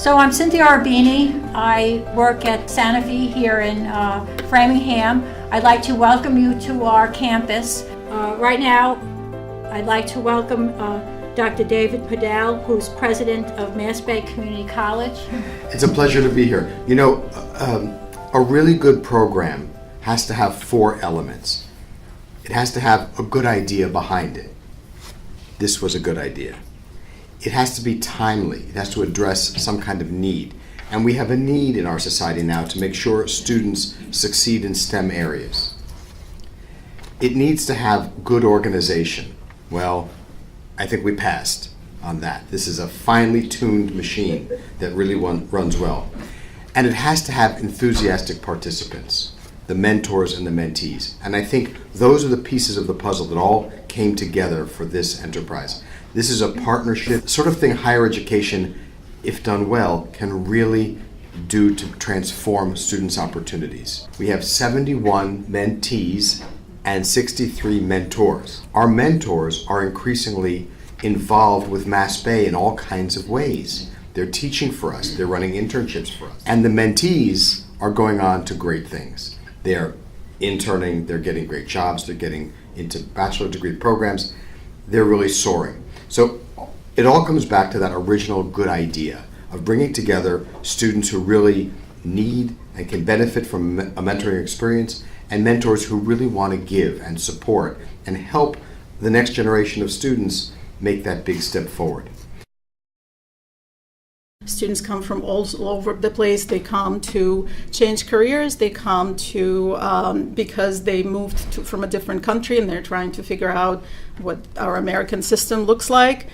So I'm Cynthia Arbini. I work at Sanofi here in Framingham. I'd like to welcome you to our campus. Right now, I'd like to welcome Dr. David Padel, who's president of MassBay Community College. It's a pleasure to be here. You know, a really good program has to have 4 elements. It has to have a good idea behind it. This was a good idea. It has to be timely. It has to address some kind of need. And we have a need in our society now to make sure students succeed in STEM areas. It needs to have good organization. Well, I think we passed on that. This is a finely tuned machine that really runs well. And it has to have enthusiastic participants, the mentors and the mentees. And I think those are the pieces of the puzzle that all came together for this enterprise. This is a partnership, the sort of thing higher education, if done well, can really do to transform students' opportunities. We have 71 mentees and 63 mentors. Our mentors are increasingly involved with MassBay in all kinds of ways. They're teaching for us, they're running internships for us. And the mentees are going on to great things. They're interning, they're getting great jobs, they're getting into bachelor degree programs, they're really soaring. So it all comes back to that original good idea of bringing together students who really need and can benefit from a mentoring experience and mentors who really want to give and support and help the next generation of students make that big step forward. Students come from all over the place. They come to change careers. They come to because they moved from a different country and they're trying to figure out what our American system looks like.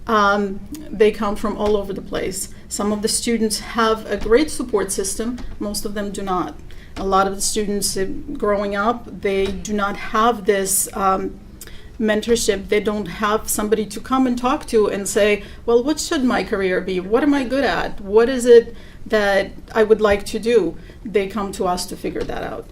They come from all over the place. Some of the students have a great support system. Most of them do not. A lot of the students growing up, they do not have this mentorship. They don't have somebody to come and talk to and say, well, what should my career be? What am I good at? What is it that I would like to do? They come to us to figure that out.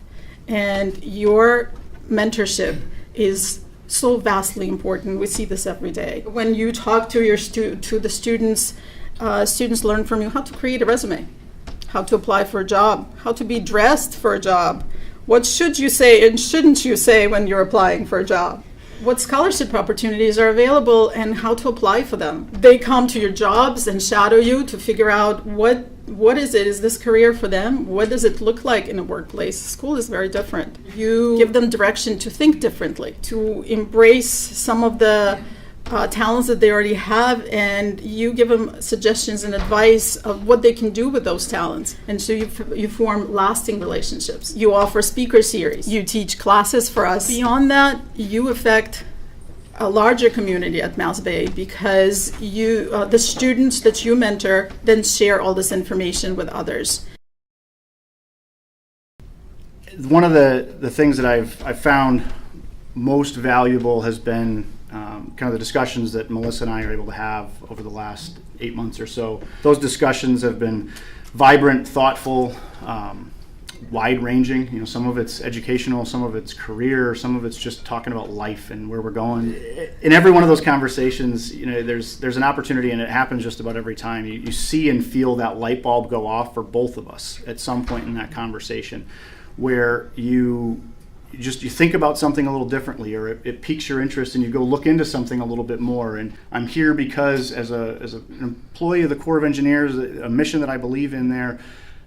And your mentorship is so vastly important. We see this every day. When you talk to the students, students learn from you how to create a resume, how to apply for a job, how to be dressed for a job. What should you say and shouldn't you say when you're applying for a job? What scholarship opportunities are available and how to apply for them. They come to your jobs and shadow you to figure out what is it? Is this career for them? What does it look like in a workplace? School is very different. You give them direction to think differently, to embrace some of the talents that they already have, and you give them suggestions and advice of what they can do with those talents. And so you form lasting relationships. You offer speaker series. You teach classes for us. Beyond that, you affect a larger community at MassBay because the students that you mentor then share all this information with others. One of the things that I've found most valuable has been kind of the discussions that Melissa and I are able to have over the last 8 months or so. Those discussions have been vibrant, thoughtful, wide-ranging. You know, some of it's educational, some of it's career, some of it's just talking about life and where we're going. In every one of those conversations, you know, there's an opportunity, and it happens just about every time. You see and feel that light bulb go off for both of us at some point in that conversation, where you think about something a little differently, or it piques your interest and you go look into something a little bit more. And I'm here because as an employee of the Corps of Engineers, a mission that I believe in there,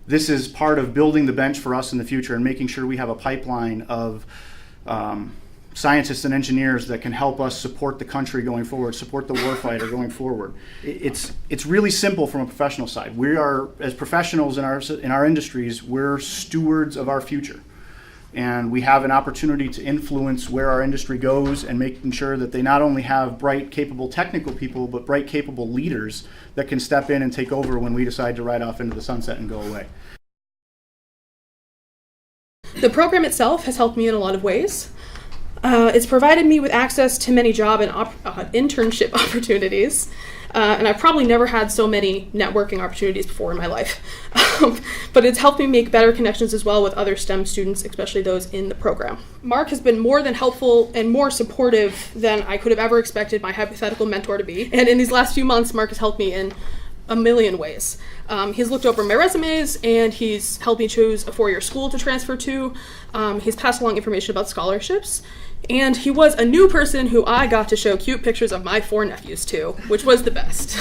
this is part of building the bench for us in the future and making sure we have a pipeline of scientists and engineers that can help us support the country going forward, support the warfighter going forward. It's really simple from a professional side. We are, as professionals in our industries, we're stewards of our future. And we have an opportunity to influence where our industry goes and making sure that they not only have bright, capable technical people, but bright, capable leaders that can step in and take over when we decide to ride off into the sunset and go away. The program itself has helped me in a lot of ways. It's provided me with access to many job and internship opportunities. And I've probably never had so many networking opportunities before in my life. But it's helped me make better connections as well with other STEM students, especially those in the program. Mark has been more than helpful and more supportive than I could have ever expected my hypothetical mentor to be. And in these last few months, Mark has helped me in a million ways. He's looked over my resumes, and he's helped me choose a 4-year school to transfer to. He's passed along information about scholarships. And he was a new person who I got to show cute pictures of my 4 nephews to, which was the best.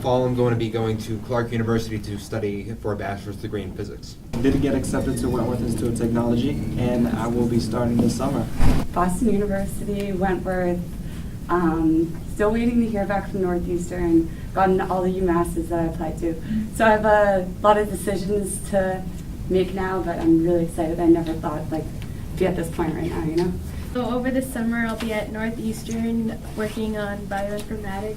Fall, I'm going to be going to Clark University to study for a bachelor's degree in physics. Did get accepted to Wentworth Institute of Technology, and I will be starting this summer. Boston University, Wentworth, still waiting to hear back from Northeastern, gotten all the UMasses that I applied to. So I have a lot of decisions to make now, but I'm really excited. I never thought to be at this point right now, you know? So over the summer, I'll be at Northeastern working on bioinformatics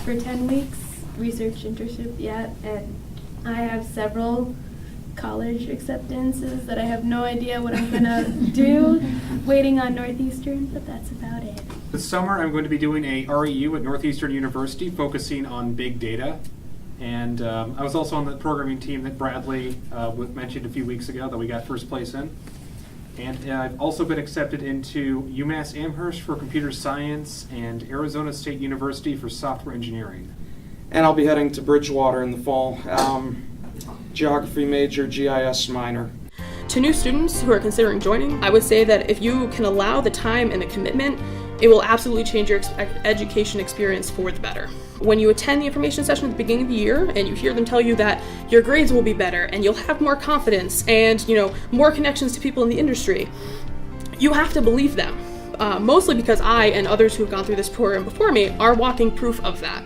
for 10 weeks, research internship yet, and I have several college acceptances that I have no idea what I'm gonna do, waiting on Northeastern, but that's about it. This summer, I'm going to be doing a REU at Northeastern University, focusing on big data. And I was also on the programming team that Bradley mentioned a few weeks ago that we got first place in. And I've also been accepted into UMass Amherst for computer science and Arizona State University for software engineering. And I'll be heading to Bridgewater in the fall. Geography major, GIS minor. To new students who are considering joining, I would say that if you can allow the time and the commitment, it will absolutely change your education experience for the better. When you attend the information session at the beginning of the year and you hear them tell you that your grades will be better and you'll have more confidence and more connections to people in the industry, you have to believe them. Mostly because I and others who have gone through this program before me are walking proof of that.